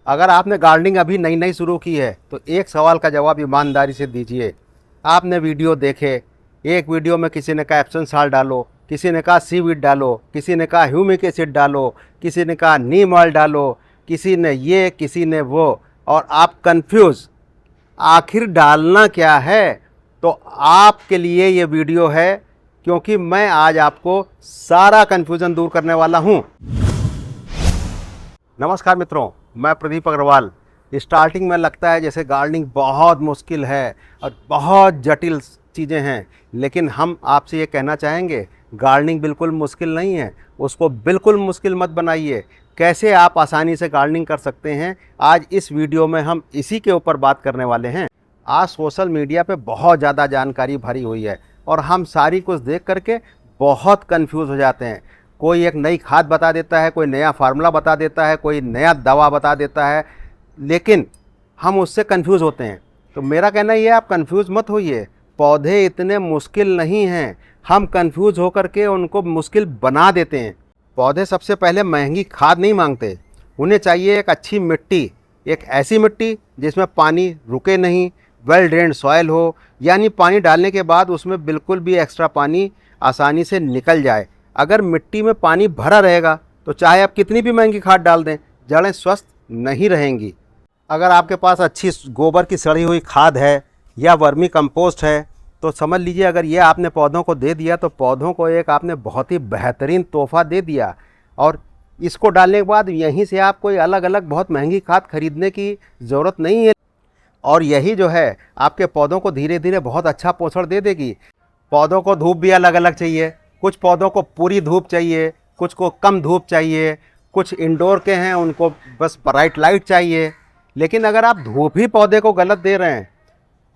अगर आपने गार्डनिंग अभी नई नई शुरू की है तो एक सवाल का जवाब ईमानदारी से दीजिए। आपने वीडियो देखे, एक वीडियो में किसी ने कहा एप्सम साल्ट डालो, किसी ने कहा सीवीड डालो, किसी ने कहा ह्यूमिक एसिड डालो, किसी ने कहा नीम ऑयल डालो, किसी ने ये, किसी ने वो, और आप कंफ्यूज आखिर डालना क्या है। तो आपके लिए ये वीडियो है, क्योंकि मैं आज आपको सारा कन्फ्यूज़न दूर करने वाला हूँ। नमस्कार मित्रों, मैं प्रदीप अग्रवाल। स्टार्टिंग में लगता है जैसे गार्डनिंग बहुत मुश्किल है और बहुत जटिल चीज़ें हैं, लेकिन हम आपसे ये कहना चाहेंगे गार्डनिंग बिल्कुल मुश्किल नहीं है। उसको बिल्कुल मुश्किल मत बनाइए। कैसे आप आसानी से गार्डनिंग कर सकते हैं, आज इस वीडियो में हम इसी के ऊपर बात करने वाले हैं। आज सोशल मीडिया पे बहुत ज़्यादा जानकारी भरी हुई है और हम सारी कुछ देख करके बहुत कंफ्यूज हो जाते हैं। कोई एक नई खाद बता देता है, कोई नया फार्मूला बता देता है, कोई नया दवा बता देता है, लेकिन हम उससे कंफ्यूज होते हैं। तो मेरा कहना ये है, आप कंफ्यूज मत होइए। पौधे इतने मुश्किल नहीं हैं, हम कंफ्यूज होकर के उनको मुश्किल बना देते हैं। पौधे सबसे पहले महंगी खाद नहीं मांगते, उन्हें चाहिए एक अच्छी मिट्टी, एक ऐसी मिट्टी जिसमें पानी रुके नहीं, वेल ड्रेन्ड सॉइल हो, यानी पानी डालने के बाद उसमें बिल्कुल भी एक्स्ट्रा पानी आसानी से निकल जाए। अगर मिट्टी में पानी भरा रहेगा तो चाहे आप कितनी भी महंगी खाद डाल दें, जड़ें स्वस्थ नहीं रहेंगी। अगर आपके पास अच्छी गोबर की सड़ी हुई खाद है या वर्मी कंपोस्ट है तो समझ लीजिए, अगर ये आपने पौधों को दे दिया तो पौधों को एक आपने बहुत ही बेहतरीन तोहफा दे दिया। और इसको डालने के बाद यहीं से आप कोई अलग अलग बहुत महंगी खाद खरीदने की ज़रूरत नहीं है, और यही जो है आपके पौधों को धीरे धीरे बहुत अच्छा पोषण दे देगी। पौधों को धूप भी अलग अलग चाहिए, कुछ पौधों को पूरी धूप चाहिए, कुछ को कम धूप चाहिए, कुछ इंडोर के हैं उनको बस ब्राइट लाइट चाहिए। लेकिन अगर आप धूप ही पौधे को गलत दे रहे हैं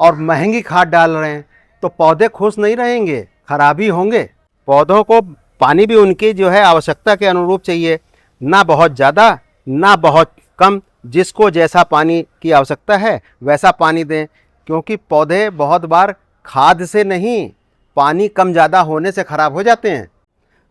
और महंगी खाद डाल रहे हैं तो पौधे खुश नहीं रहेंगे, खराबी होंगे। पौधों को पानी भी उनकी जो है आवश्यकता के अनुरूप चाहिए, ना बहुत ज़्यादा ना बहुत कम। जिसको जैसा पानी की आवश्यकता है वैसा पानी दें, क्योंकि पौधे बहुत बार खाद से नहीं, पानी कम ज़्यादा होने से ख़राब हो जाते हैं।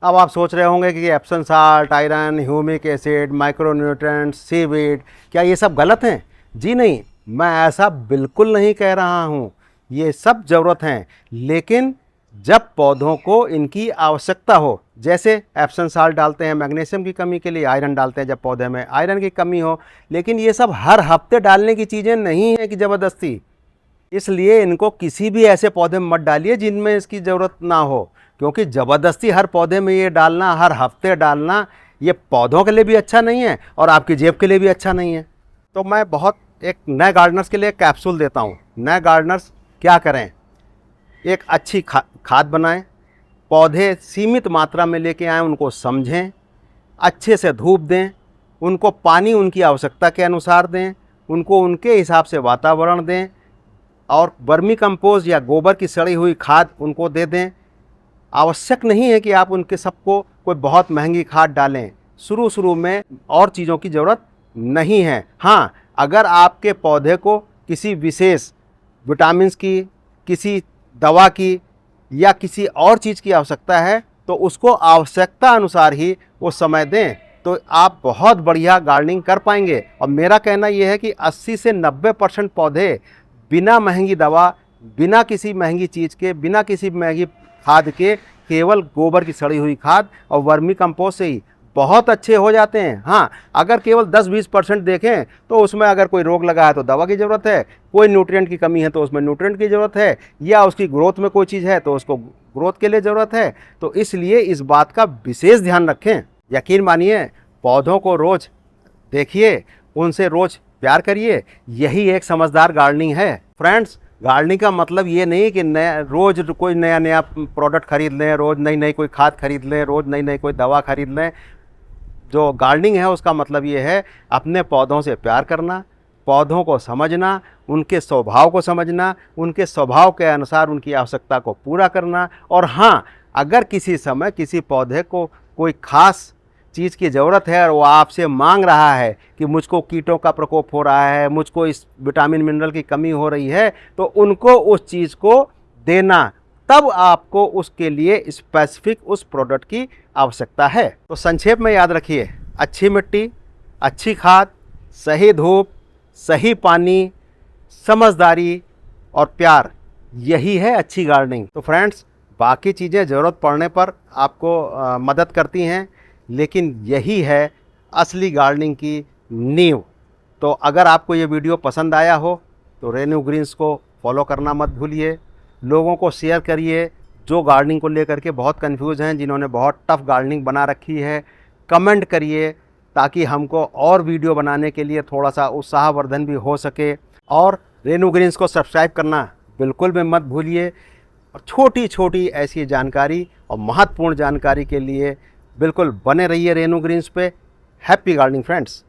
अब आप सोच रहे होंगे कि Epsom salt, iron, humic acid, micronutrients, seaweed, क्या ये सब गलत हैं? जी नहीं, मैं ऐसा बिल्कुल नहीं कह रहा हूँ। ये सब ज़रूरत हैं, लेकिन जब पौधों को इनकी आवश्यकता हो, जैसे एप्सम साल्ट डालते हैं मैग्नीशियम की कमी के लिए, आयरन डालते हैं जब पौधे में आयरन की कमी हो, लेकिन ये सब हर हफ्ते डालने की चीज़ें नहीं हैं कि ज़बरदस्ती। इसलिए इनको किसी भी ऐसे पौधे में मत डालिए जिनमें इसकी ज़रूरत ना हो, क्योंकि ज़बरदस्ती हर पौधे में ये डालना, हर हफ्ते डालना, ये पौधों के लिए भी अच्छा नहीं है और आपकी जेब के लिए भी अच्छा नहीं है। तो मैं एक नए गार्डनर्स के लिए कैप्सूल देता हूँ। नए गार्डनर्स क्या करें, एक अच्छी खाद बनाएं, पौधे सीमित मात्रा में लेके आएँ, उनको समझें, अच्छे से धूप दें, उनको पानी उनकी आवश्यकता के अनुसार दें, उनको उनके हिसाब से वातावरण दें, और वर्मी कंपोस्ट या गोबर की सड़ी हुई खाद उनको दे दें। आवश्यक नहीं है कि आप उनके सबको कोई बहुत महंगी खाद डालें, शुरू में और चीज़ों की ज़रूरत नहीं है। हाँ, अगर आपके पौधे को किसी विशेष विटामिन्स की, किसी दवा की या किसी और चीज़ की आवश्यकता है तो उसको आवश्यकता अनुसार ही वो समय दें, तो आप बहुत बढ़िया गार्डनिंग कर पाएंगे। और मेरा कहना ये है कि 80 से 90% पौधे बिना महंगी दवा, बिना किसी महंगी चीज़ के, बिना किसी महंगी खाद के, केवल गोबर की सड़ी हुई खाद और वर्मी कंपोस्ट से ही बहुत अच्छे हो जाते हैं। हाँ, अगर केवल 10-20% देखें तो उसमें अगर कोई रोग लगा है तो दवा की ज़रूरत है, कोई न्यूट्रिएंट की कमी है तो उसमें न्यूट्रिएंट की ज़रूरत है, या उसकी ग्रोथ में कोई चीज़ है तो उसको ग्रोथ के लिए ज़रूरत है। तो इसलिए इस बात का विशेष ध्यान रखें। यकीन मानिए, पौधों को रोज़ देखिए, उनसे रोज़ प्यार करिए, यही एक समझदार गार्डनिंग है। फ्रेंड्स, गार्डनिंग का मतलब ये नहीं कि रोज़ कोई नया नया प्रोडक्ट खरीद लें, रोज़ नई नई कोई खाद खरीद लें, रोज़ नई नई कोई दवा खरीद लें। जो गार्डनिंग है उसका मतलब ये है अपने पौधों से प्यार करना, पौधों को समझना, उनके स्वभाव को समझना, उनके स्वभाव के अनुसार उनकी आवश्यकता को पूरा करना। और हाँ, अगर किसी समय किसी पौधे को कोई खास चीज़ की ज़रूरत है और वो आपसे मांग रहा है कि मुझको कीटों का प्रकोप हो रहा है, मुझको इस विटामिन मिनरल की कमी हो रही है, तो उनको उस चीज़ को देना, तब आपको उसके लिए स्पेसिफिक उस प्रोडक्ट की आवश्यकता है। तो संक्षेप में याद रखिए, अच्छी मिट्टी, अच्छी खाद, सही धूप, सही पानी, समझदारी और प्यार, यही है अच्छी गार्डनिंग। तो फ्रेंड्स, बाकी चीज़ें ज़रूरत पड़ने पर आपको मदद करती हैं, लेकिन यही है असली गार्डनिंग की नींव। तो अगर आपको ये वीडियो पसंद आया हो तो रेन्यू ग्रीन्स को फॉलो करना मत भूलिए, लोगों को शेयर करिए जो गार्डनिंग को लेकर के बहुत कंफ्यूज हैं, जिन्होंने बहुत टफ गार्डनिंग बना रखी है। कमेंट करिए ताकि हमको और वीडियो बनाने के लिए थोड़ा सा उत्साहवर्धन भी हो सके। और रेन्यू ग्रीन्स को सब्सक्राइब करना बिल्कुल भी मत भूलिए। और छोटी छोटी ऐसी जानकारी और महत्वपूर्ण जानकारी के लिए बिल्कुल बने रहिए रेन्यू ग्रीन्स पे। Happy gardening friends.